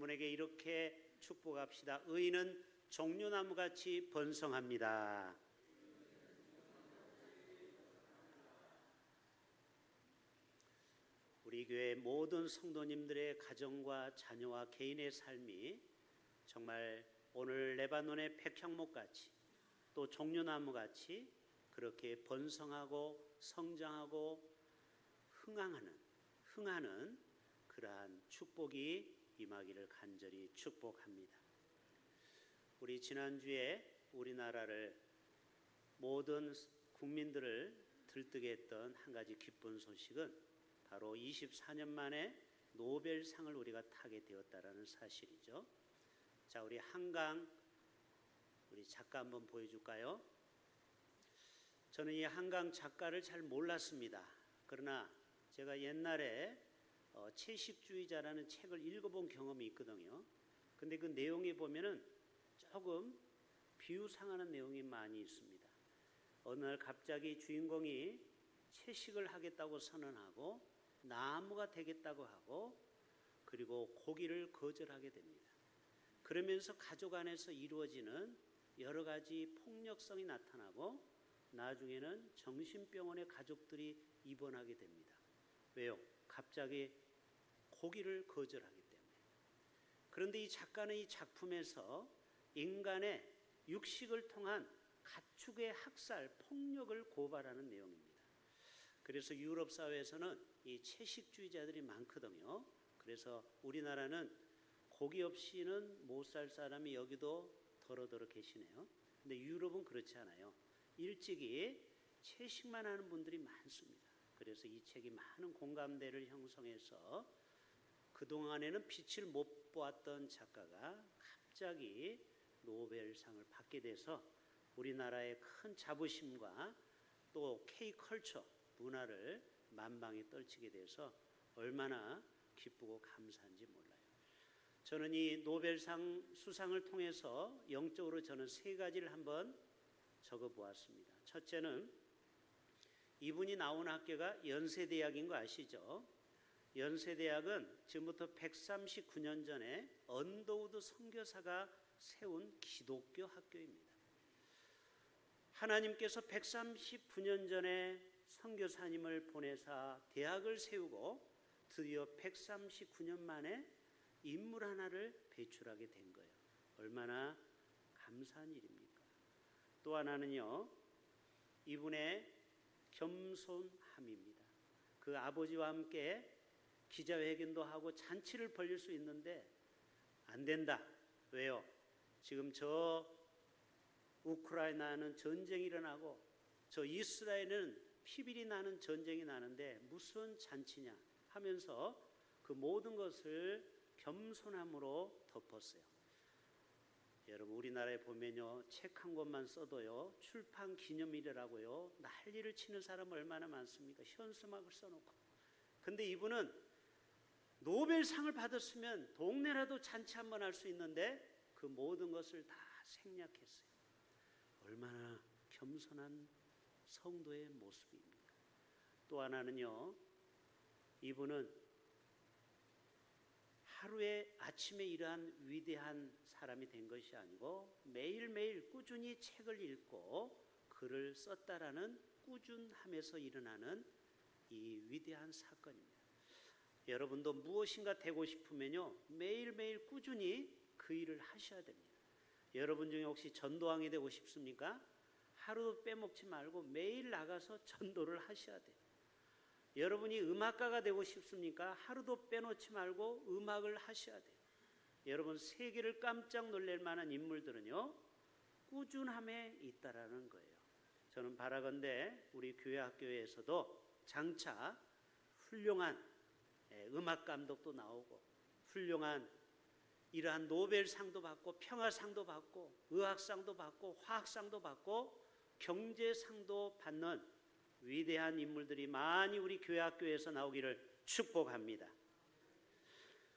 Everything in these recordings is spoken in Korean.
분에게 이렇게 축복합시다. 의인은 종려나무같이 번성합니다. 우리 교회 모든 성도님들의 가정과 자녀와 개인의 삶이 정말 오늘 레바논의 백향목같이 또 종려나무같이 그렇게 번성하고 성장하고 흥하는 그러한 축복이 임하기를 간절히 축복합니다. 우리 지난주에 우리나라를 모든 국민들을 들뜨게 했던 한 가지 기쁜 소식은 바로 24년 만에 노벨상을 우리가 타게 되었다라는 사실이죠. 자, 우리 한강 우리 작가 한번 보여줄까요? 저는 이 한강 작가를 잘 몰랐습니다. 그러나 제가 옛날에 채식주의자라는 책을 읽어본 경험이 있거든요. 근데 그 내용에 보면은 조금 비유상하는 내용이 많이 있습니다. 어느 날 갑자기 주인공이 채식을 하겠다고 선언하고 나무가 되겠다고 하고 그리고 고기를 거절하게 됩니다. 그러면서 가족 안에서 이루어지는 여러 가지 폭력성이 나타나고 나중에는 정신병원에 가족들이 입원하게 됩니다. 왜요? 갑자기 고기를 거절하기 때문에. 그런데 이 작가는 이 작품에서 인간의 육식을 통한 가축의 학살, 폭력을 고발하는 내용입니다. 그래서 유럽 사회에서는 이 채식주의자들이 많거든요. 그래서 우리나라는 고기 없이는 못 살 사람이 여기도 더러더러 계시네요. 근데 유럽은 그렇지 않아요. 일찍이 채식만 하는 분들이 많습니다. 그래서 이 책이 많은 공감대를 형성해서 그동안에는 빛을 못 보았던 작가가 갑자기 노벨상을 받게 돼서 우리나라의 큰 자부심과 또 K컬처 문화를 만방에 떨치게 돼서 얼마나 기쁘고 감사한지 몰라요. 저는 이 노벨상 수상을 통해서 영적으로 저는 세 가지를 한번 적어보았습니다. 첫째는 이분이 나온 학교가 연세대학인 거 아시죠? 연세대학은 지금부터 139년 전에 언더우드 선교사가 세운 기독교 학교입니다. 하나님께서 139년 전에 선교사님을 보내사 대학을 세우고 드디어 139년 만에 인물 하나를 배출하게 된 거예요. 얼마나 감사한 일입니까? 또 하나는요, 이분의 겸손함입니다. 그 아버지와 함께 기자회견도 하고 잔치를 벌릴 수 있는데 안 된다. 왜요? 지금 저 우크라이나는 전쟁이 일어나고 저 이스라엘은 피비리 나는 전쟁이 나는데 무슨 잔치냐 하면서 그 모든 것을 겸손함으로 덮었어요. 여러분 우리나라에 보면요, 책 한 권만 써도요 출판 기념일이라고요 난리를 치는 사람 얼마나 많습니까? 현수막을 써놓고. 근데 이분은 노벨상을 받았으면 동네라도 잔치 한번 할 수 있는데 그 모든 것을 다 생략했어요. 얼마나 겸손한 성도의 모습입니까? 또 하나는요, 이분은 하루에 아침에 이러한 위대한 사람이 된 것이 아니고 매일매일 꾸준히 책을 읽고 글을 썼다라는 꾸준함에서 일어나는 이 위대한 사건입니다. 여러분도 무엇인가 되고 싶으면요 매일매일 꾸준히 그 일을 하셔야 됩니다. 여러분 중에 혹시 전도왕이 되고 싶습니까? 하루도 빼먹지 말고 매일 나가서 전도를 하셔야 돼요. 여러분이 음악가가 되고 싶습니까? 하루도 빼놓지 말고 음악을 하셔야 돼요. 여러분 세계를 깜짝 놀랄 만한 인물들은요 꾸준함에 있다라는 거예요. 저는 바라건대 우리 교회 학교에서도 장차 훌륭한 음악 감독도 나오고 훌륭한 이러한 노벨상도 받고 평화상도 받고 의학상도 받고 화학상도 받고 경제상도 받는 위대한 인물들이 많이 우리 교회 학교에서 나오기를 축복합니다.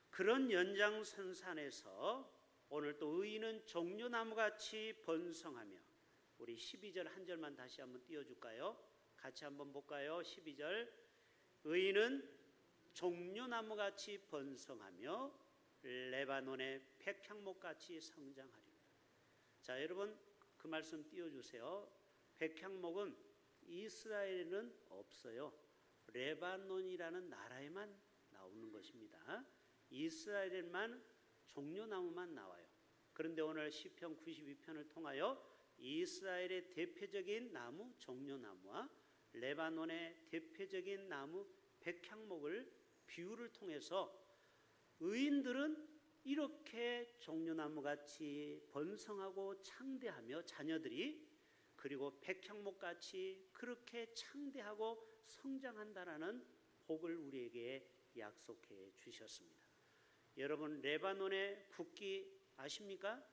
그런 연장선상에서 오늘 또 의인은 종려나무같이 번성하며, 우리 12절 한 절만 다시 한번 띄워줄까요? 같이 한번 볼까요? 12절 의인은 종려나무같이 번성하며 레바논의 백향목같이 성장하리라. 자, 여러분 그 말씀 띄워주세요. 백향목은 이스라엘에는 없어요. 레바논이라는 나라에만 나오는 것입니다. 이스라엘에만 종려나무만 나와요. 그런데 오늘 시편 92편을 통하여 이스라엘의 대표적인 나무 종려나무와 레바논의 대표적인 나무 백향목을 비유를 통해서 의인들은 이렇게 종려나무같이 번성하고 창대하며 자녀들이 그리고 백향목같이 그렇게 창대하고 성장한다라는 복을 우리에게 약속해 주셨습니다. 여러분 레바논의 국기 아십니까?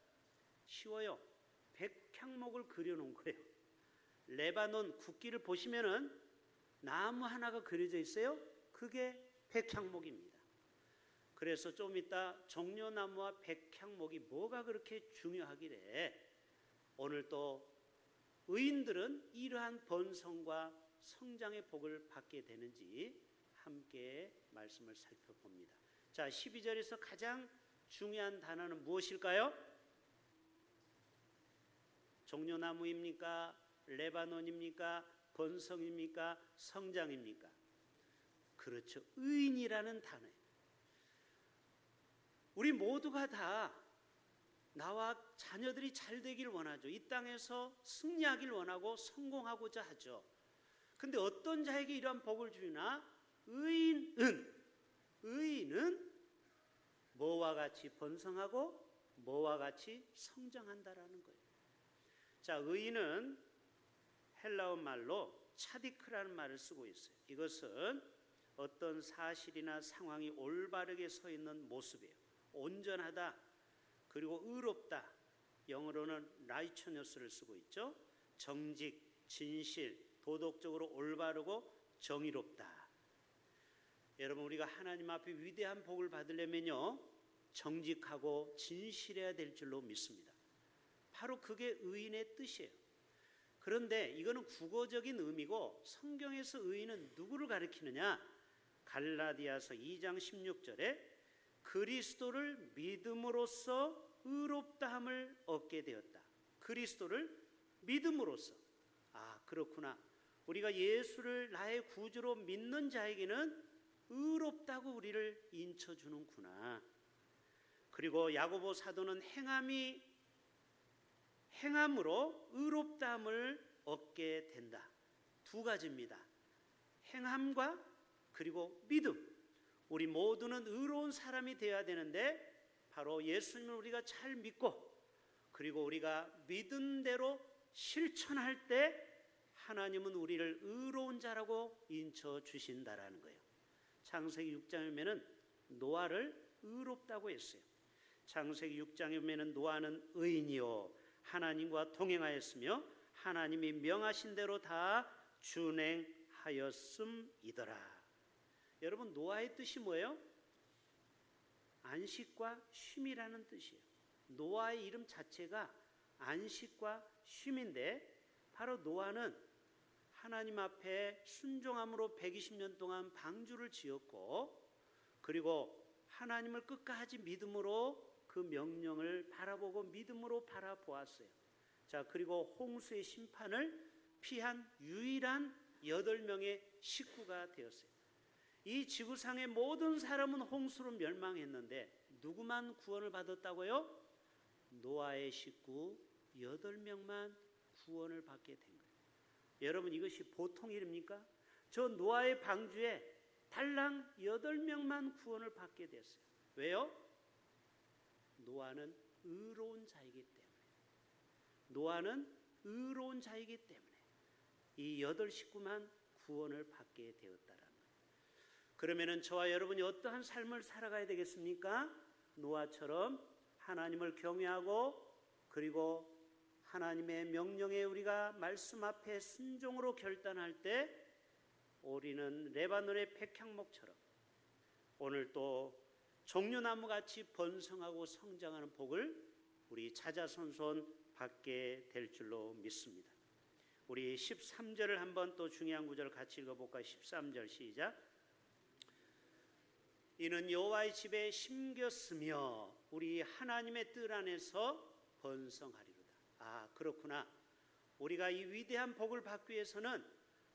쉬워요. 백향목을 그려놓은 거예요. 레바논 국기를 보시면은 나무 하나가 그려져 있어요. 그게 백향목입니다. 그래서 좀 이따 종려나무와 백향목이 뭐가 그렇게 중요하기래 오늘 또 의인들은 이러한 번성과 성장의 복을 받게 되는지 함께 말씀을 살펴봅니다. 자, 12절에서 가장 중요한 단어는 무엇일까요? 종려나무입니까? 레바논입니까? 번성입니까? 성장입니까? 그렇죠. 의인이라는 단어예요. 우리 모두가 다 나와 자녀들이 잘 되길 원하죠. 이 땅에서 승리하길 원하고 성공하고자 하죠. 근데 어떤 자에게 이러한 복을 주나? 의인은 뭐와 같이 번성하고 뭐와 같이 성장한다라는 거예요. 자, 의인은 헬라어 말로 차디크라는 말을 쓰고 있어요. 이것은 어떤 사실이나 상황이 올바르게 서 있는 모습이에요. 온전하다, 그리고 의롭다. 영어로는 라이처너스를 쓰고 있죠. 정직, 진실, 도덕적으로 올바르고 정의롭다. 여러분 우리가 하나님 앞에 위대한 복을 받으려면요 정직하고 진실해야 될 줄로 믿습니다. 바로 그게 의인의 뜻이에요. 그런데 이거는 국어적인 의미고 성경에서 의인은 누구를 가리키느냐? 갈라디아서 2장 16절에 그리스도를 믿음으로써 의롭다함을 얻게 되었다. 그리스도를 믿음으로써. 아, 그렇구나. 우리가 예수를 나의 구주로 믿는 자에게는 의롭다고 우리를 인쳐주는구나. 그리고 야고보 사도는 행함으로 의롭다함을 얻게 된다. 두 가지입니다. 행함과 그리고 믿음. 우리 모두는 의로운 사람이 되어야 되는데 바로 예수님을 우리가 잘 믿고 그리고 우리가 믿은 대로 실천할 때 하나님은 우리를 의로운 자라고 인쳐 주신다라는 거예요. 창세기 6장에 보면은 노아를 의롭다고 했어요. 창세기 6장에 보면은 노아는 의인이요 하나님과 동행하였으며 하나님이 명하신 대로 다 준행하였음이더라. 여러분 노아의 뜻이 뭐예요? 안식과 쉼이라는 뜻이에요. 노아의 이름 자체가 안식과 쉼인데 바로 노아는 하나님 앞에 순종함으로 120년 동안 방주를 지었고 그리고 하나님을 끝까지 믿음으로 그 명령을 바라보고 믿음으로 바라보았어요. 자, 그리고 홍수의 심판을 피한 유일한 8명의 식구가 되었어요. 이 지구상의 모든 사람은 홍수로 멸망했는데 누구만 구원을 받았다고요? 노아의 식구 8명만 구원을 받게 된 거예요. 여러분 이것이 보통 일입니까? 저 노아의 방주에 달랑 8명만 구원을 받게 됐어요. 왜요? 노아는 의로운 자이기 때문에. 노아는 의로운 자이기 때문에 이 8식구만 구원을 받게 되었다라는 거예요. 그러면은 저와 여러분이 어떠한 삶을 살아가야 되겠습니까? 노아처럼 하나님을 경외하고 그리고 하나님의 명령에 우리가 말씀 앞에 순종으로 결단할 때 우리는 레바논의 백향목처럼 오늘 또 종려나무같이 번성하고 성장하는 복을 우리 자자손손 받게 될 줄로 믿습니다. 우리 13절을 한번 또 중요한 구절 같이 읽어볼까요? 13절 시작. 이는 여호와의 집에 심겼으며 우리 하나님의 뜻 안에서 번성하리로다. 아, 그렇구나. 우리가 이 위대한 복을 받기 위해서는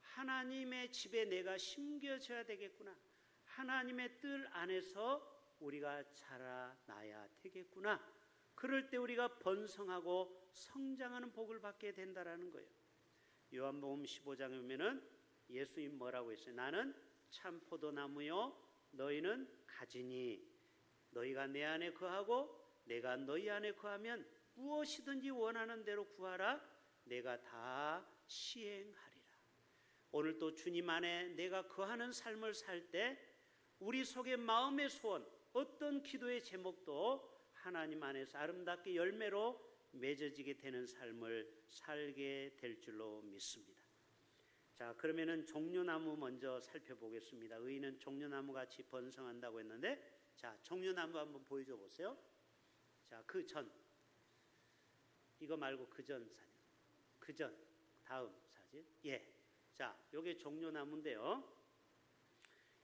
하나님의 집에 내가 심겨져야 되겠구나. 하나님의 뜻 안에서 우리가 자라나야 되겠구나. 그럴 때 우리가 번성하고 성장하는 복을 받게 된다라는 거예요. 요한복음 15장에 보면은 예수님 뭐라고 했어요? 나는 참 포도나무요 너희는 가지니 너희가 내 안에 거하고 내가 너희 안에 거하면 무엇이든지 원하는 대로 구하라 내가 다 시행하리라. 오늘 또 주님 안에 내가 거하는 삶을 살 때 우리 속에 마음의 소원, 어떤 기도의 제목도 하나님 안에서 아름답게 열매로 맺어지게 되는 삶을 살게 될 줄로 믿습니다. 자, 그러면은 종려나무 먼저 살펴보겠습니다. 의인은 종려나무 같이 번성한다고 했는데, 자, 종려나무 한번 보여줘 보세요. 자, 그 전, 이거 말고 그 전 사진, 그 전, 다음 사진, 예. 자, 요게 종려나무인데요.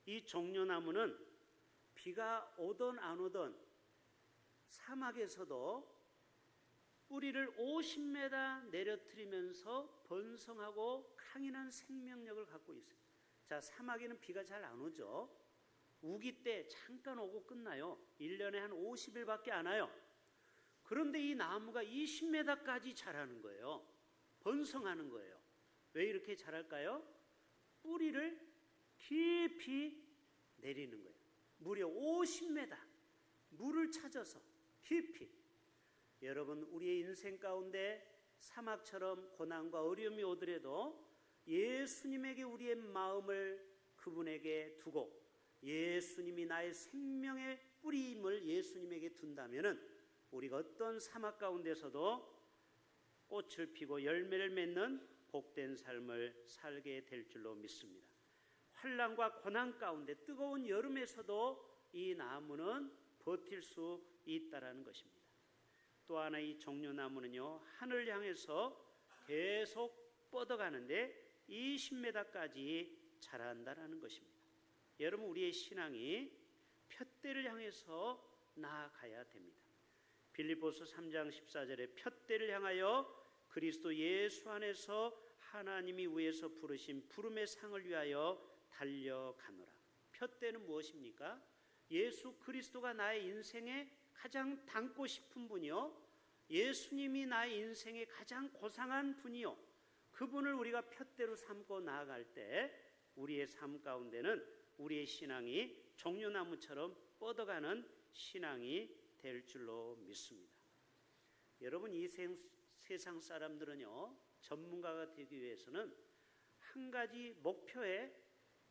이 종려나무는 비가 오든 안 오든 사막에서도 뿌리를 50m 내려뜨리면서 번성하고 강인한 생명력을 갖고 있어요. 자, 사막에는 비가 잘 안 오죠. 우기 때 잠깐 오고 끝나요. 1년에 한 50일밖에 안 와요. 그런데 이 나무가 20m까지 자라는 거예요. 번성하는 거예요. 왜 이렇게 자랄까요? 뿌리를 깊이 내리는 거예요. 무려 50m 물을 찾아서 깊이. 여러분, 우리의 인생 가운데 사막처럼 고난과 어려움이 오더라도 예수님에게 우리의 마음을 그분에게 두고 예수님이 나의 생명의 뿌리임을 예수님에게 둔다면은 우리가 어떤 사막 가운데서도 꽃을 피고 열매를 맺는 복된 삶을 살게 될 줄로 믿습니다. 환난과 고난 가운데 뜨거운 여름에서도 이 나무는 버틸 수 있다라는 것입니다. 또 하나 이 종려나무는요, 하늘 향해서 계속 뻗어가는데 20m까지 자란다라는 것입니다. 여러분, 우리의 신앙이 푯대를 향해서 나아가야 됩니다. 빌립보서 3장 14절에 푯대를 향하여 그리스도 예수 안에서 하나님이 위에서 부르신 부름의 상을 위하여 달려가노라. 푯대는 무엇입니까? 예수 그리스도가 나의 인생에 가장 닮고 싶은 분이요, 예수님이 나의 인생에 가장 고상한 분이요, 그분을 우리가 푯대로 삼고 나아갈 때 우리의 삶 가운데는 우리의 신앙이 종려나무처럼 뻗어가는 신앙이 될 줄로 믿습니다. 여러분, 이 세상 사람들은요, 전문가가 되기 위해서는 한 가지 목표에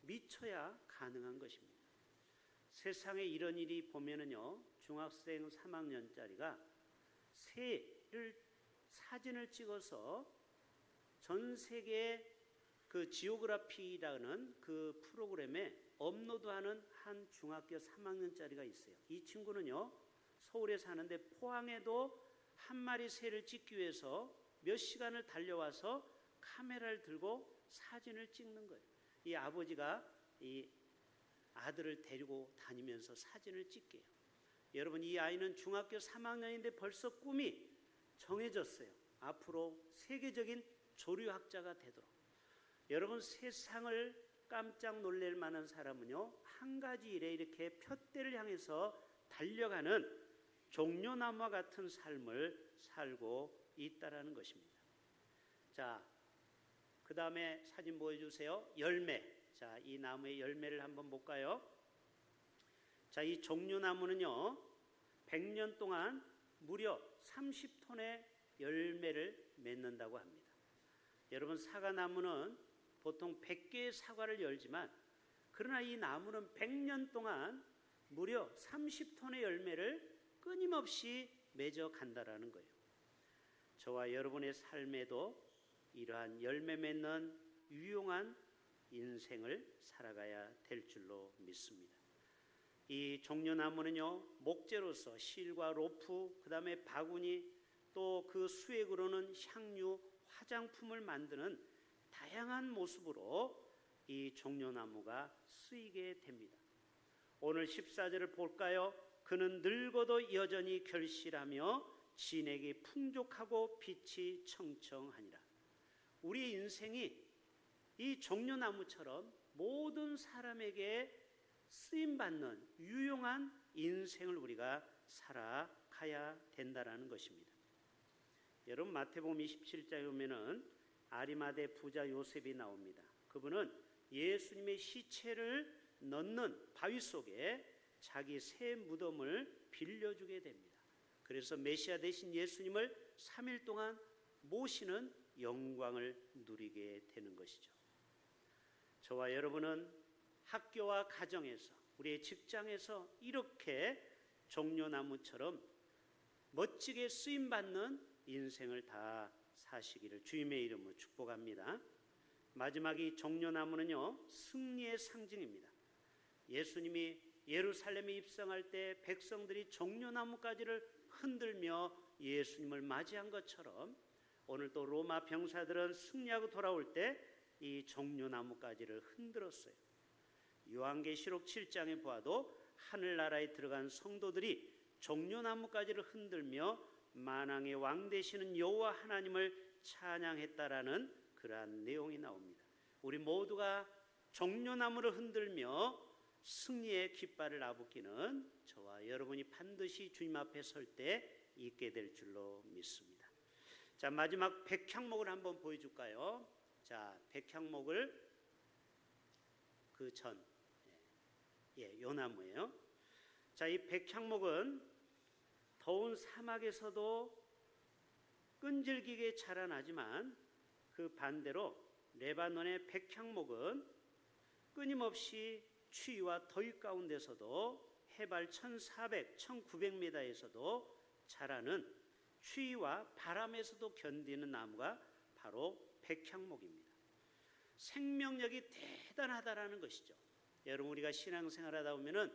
미쳐야 가능한 것입니다. 세상에 이런 일이 보면은요, 중학생 3학년짜리가 새를 사진을 찍어서 전 세계 그 지오그래피라는 그 프로그램에 업로드하는 한 중학교 3학년짜리가 있어요. 이 친구는요, 서울에 사는데 포항에도 한 마리 새를 찍기 위해서 몇 시간을 달려와서 카메라를 들고 사진을 찍는 거예요. 이 아버지가 이 아들을 데리고 다니면서 사진을 찍게요. 여러분, 이 아이는 중학교 3학년인데 벌써 꿈이 정해졌어요. 앞으로 세계적인 조류학자가 되도록. 여러분, 세상을 깜짝 놀랄 만한 사람은요, 한 가지 일에 이렇게 푯대를 향해서 달려가는 종려나무와 같은 삶을 살고 있다라는 것입니다. 자, 그 다음에 사진 보여주세요. 열매. 자, 이 나무의 열매를 한번 볼까요? 자, 이 종려나무는요, 100년 동안 무려 30톤의 열매를 맺는다고 합니다. 여러분, 사과나무는 보통 100개의 사과를 열지만, 그러나 이 나무는 100년 동안 무려 30톤의 열매를 끊임없이 맺어 간다라는 거예요. 저와 여러분의 삶에도 이러한 열매 맺는 유용한 인생을 살아가야 될 줄로 믿습니다. 이 종려나무는요, 목재로서 실과 로프, 그 다음에 바구니, 또 그 수액으로는 향유, 화장품을 만드는 다양한 모습으로 이 종려나무가 쓰이게 됩니다. 오늘 14절을 볼까요? 그는 늙어도 여전히 결실하며 진액이 풍족하고 빛이 청청하니라. 우리 인생이 이 종려나무처럼 모든 사람에게 쓰임받는 유용한 인생을 우리가 살아가야 된다는 것입니다. 여러분, 마태복음 27장에 보면은 아리마대 부자 요셉이 나옵니다. 그분은 예수님의 시체를 넣는 바위 속에 자기 새 무덤을 빌려주게 됩니다. 그래서 메시아 되신 예수님을 3일 동안 모시는 영광을 누리게 되는 것이죠. 저와 여러분은 학교와 가정에서, 우리의 직장에서 이렇게 종려나무처럼 멋지게 쓰임받는 인생을 다 사시기를 주님의 이름으로 축복합니다. 마지막이 종려나무는요, 승리의 상징입니다. 예수님이 예루살렘에 입성할 때 백성들이 종려나무가지를 흔들며 예수님을 맞이한 것처럼 오늘 또 로마 병사들은 승리하고 돌아올 때 이 종려나무가지를 흔들었어요. 요한계시록 7장에 보아도 하늘나라에 들어간 성도들이 종려나무가지를 흔들며 만왕의 왕 되시는 여호와 하나님을 찬양했다라는 그러한 내용이 나옵니다. 우리 모두가 종려나무를 흔들며 승리의 깃발을 아붓기는 저와 여러분이 반드시 주님 앞에 설 때 있게 될 줄로 믿습니다. 자, 마지막 백향목을 한번 보여줄까요? 자, 백향목을 요 나무예요. 자, 이 백향목은 더운 사막에서도 끈질기게 자라나지만 그 반대로 레바논의 백향목은 끊임없이 추위와 더위 가운데서도 해발 1400, 1900m에서도 자라는 추위와 바람에서도 견디는 나무가 바로 백향목입니다. 생명력이 대단하다라는 것이죠. 여러분, 우리가 신앙생활하다 보면은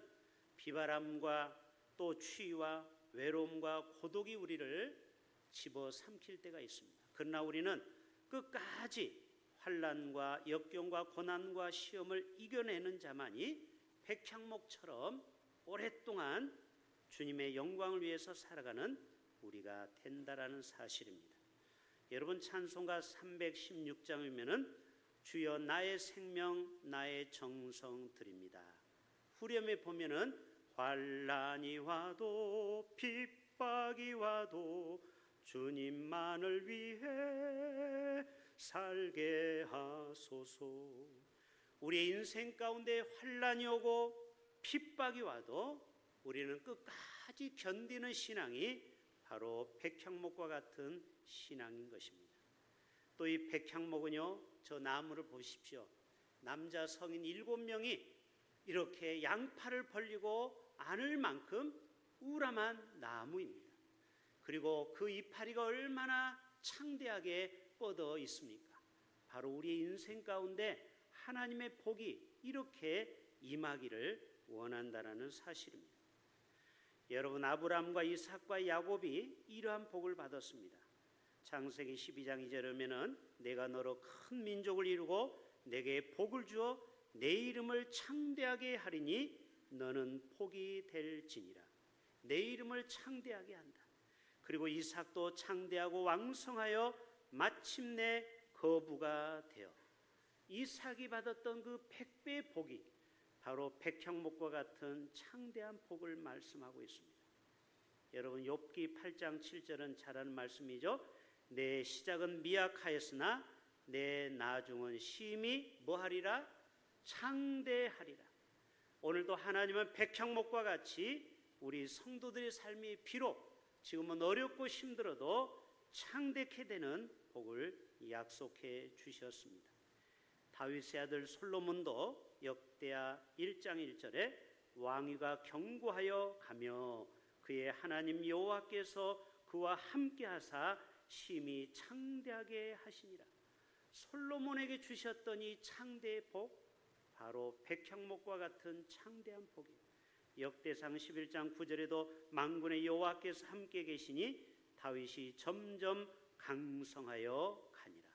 비바람과 또 추위와 외로움과 고독이 우리를 집어삼킬 때가 있습니다. 그러나 우리는 끝까지 환난과 역경과 고난과 시험을 이겨내는 자만이 백향목처럼 오랫동안 주님의 영광을 위해서 살아가는 우리가 된다라는 사실입니다. 여러분, 찬송가 316장이면은 주여 나의 생명 나의 정성 드립니다. 후렴에 보면은 환난이 와도 핍박이 와도 주님만을 위해 살게 하소서. 우리의 인생 가운데 환난이 오고 핍박이 와도 우리는 끝까지 견디는 신앙이 바로 백향목과 같은 신앙인 것입니다. 또 이 백향목은요, 저 나무를 보십시오. 남자 성인 7명이 이렇게 양팔을 벌리고 안을 만큼 우람한 나무입니다. 그리고 그 이파리가 얼마나 창대하게 뻗어 있습니까? 바로 우리의 인생 가운데 하나님의 복이 이렇게 임하기를 원한다는 사실입니다. 여러분, 아브라함과 이삭과 야곱이 이러한 복을 받았습니다. 창세기 12장 2절에 보면은 내가 너로 큰 민족을 이루고 내게 복을 주어 내 이름을 창대하게 하리니 너는 복이 될지니라. 내 이름을 창대하게 한다. 그리고 이삭도 창대하고 왕성하여 마침내 거부가 되어 이삭이 받았던 그 100배의 복이 바로 백향목과 같은 창대한 복을 말씀하고 있습니다. 여러분, 욥기 8장 7절은 잘 아는 말씀이죠. 내 시작은 미약하였으나 내 나중은 심히 뭐하리라? 창대하리라. 오늘도 하나님은 백향목과 같이 우리 성도들의 삶이 비록 지금은 어렵고 힘들어도 창대케 되는 복을 약속해 주셨습니다. 다윗의 아들 솔로몬도 역대하 1장 1절에 왕위가 견고하여 가며 그의 하나님 여호와께서 그와 함께 하사 심히 창대하게 하시니라. 솔로몬에게 주셨던 이 창대의 복, 바로 백향목과 같은 창대한 복이에요. 역대상 11장 9절에도 만군의 여호와께서 함께 계시니 다윗이 점점 강성하여 가니라.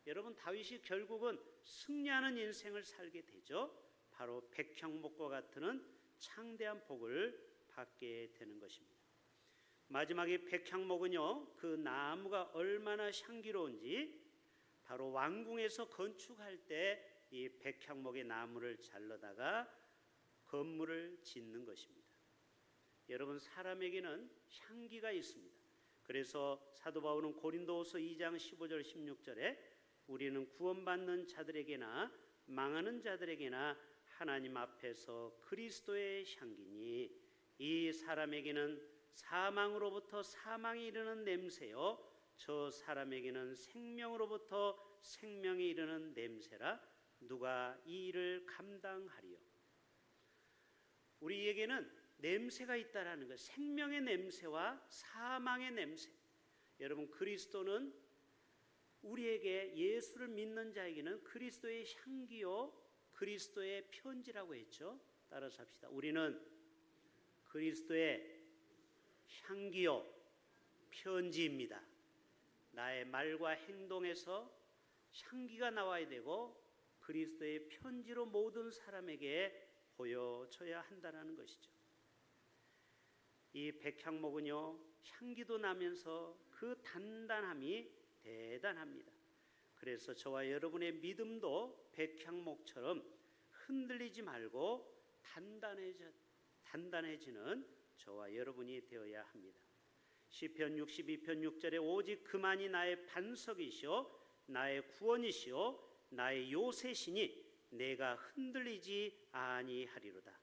여러분, 다윗이 결국은 승리하는 인생을 살게 되죠. 바로 백향목과 같은 창대한 복을 받게 되는 것입니다. 마지막에 백향목은요, 그 나무가 얼마나 향기로운지 바로 왕궁에서 건축할 때 이 백향목의 나무를 잘라다가 건물을 짓는 것입니다. 여러분, 사람에게는 향기가 있습니다. 그래서 사도 바울은 고린도후서 2장 15절 16절에 우리는 구원받는 자들에게나 망하는 자들에게나 하나님 앞에서 그리스도의 향기니 이 사람에게는 사망으로부터 사망에 이르는 냄새요 저 사람에게는 생명으로부터 생명에 이르는 냄새라 누가 이 일을 감당하리요. 우리에게는 냄새가 있다라는 것, 생명의 냄새와 사망의 냄새. 여러분, 그리스도는 우리에게, 예수를 믿는 자에게는 그리스도의 향기요 그리스도의 편지라고 했죠. 따라서 합시다. 우리는 그리스도의 향기요 편지입니다. 나의 말과 행동에서 향기가 나와야 되고 그리스도의 편지로 모든 사람에게 보여줘야 한다는 것이죠. 이 백향목은요, 향기도 나면서 그 단단함이 대단합니다. 그래서 저와 여러분의 믿음도 백향목처럼 흔들리지 말고 단단해지는 저와 여러분이 되어야 합니다. 시편 62편 6절에 오직 그만이 나의 반석이시오 나의 구원이시오 나의 요새시니 내가 흔들리지 아니하리로다.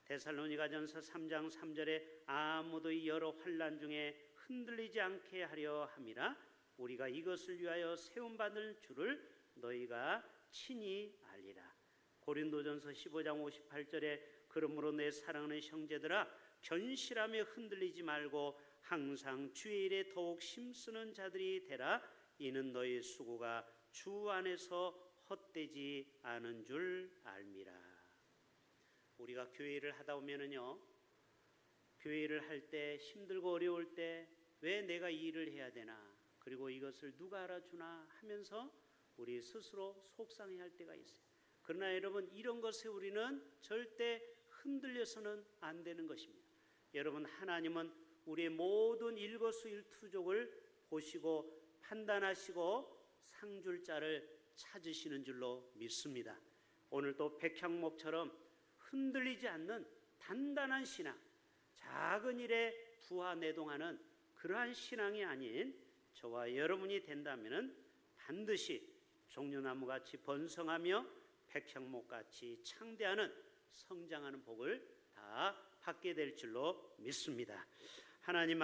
데살로니가전서 3장 3절에 아무도 이 여러 환난 중에 흔들리지 않게 하려 함이라 우리가 이것을 위하여 세움받을 줄을 너희가 친히 알리라. 고린도전서 15장 58절에 그러므로 내 사랑하는 형제들아 견실하며 흔들리지 말고 항상 주의 일에 더욱 힘쓰는 자들이 되라. 이는 너희 수고가 주 안에서 헛되지 않은 줄 알미라. 우리가 교회 일을 하다 보면은요, 교회 일을 할 때 힘들고 어려울 때 왜 내가 이 일을 해야 되나, 그리고 이것을 누가 알아주나 하면서 우리 스스로 속상해할 때가 있어요. 그러나 여러분, 이런 것에 우리는 절대 흔들려서는 안 되는 것입니다. 여러분, 하나님은 우리의 모든 일거수일투족을 보시고 판단하시고 상 줄 자를 찾으시는 줄로 믿습니다. 오늘도 백향목처럼 흔들리지 않는 단단한 신앙, 작은 일에 부하내동하는 그러한 신앙이 아닌 저와 여러분이 된다면 반드시 종려나무같이 번성하며 백향목같이 창대하는 성장하는 복을 다 받게 될 줄로 믿습니다. 하나님